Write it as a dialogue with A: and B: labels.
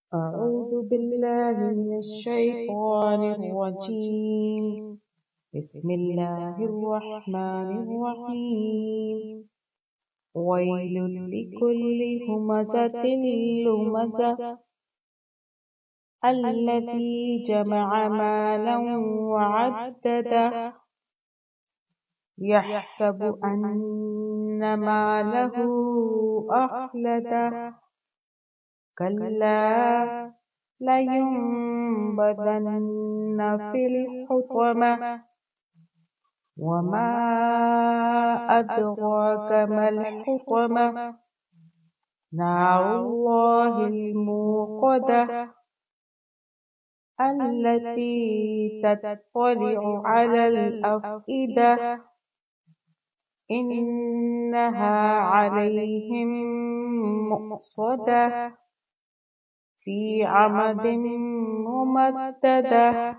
A: أعوذ بالله من الشيطان الرجيم. بسم الله الرحمن الرحيم. ويل لكل همزة لمزة الذي جمع مالا وعدده يحسب أن ماله أخلده كلا لينبذن في الحطمة وما أدراك ما الحطمة نار الله الموقدة التي تطلع على الأفئدة إنها عليهم مؤصدة في عمد ممددة.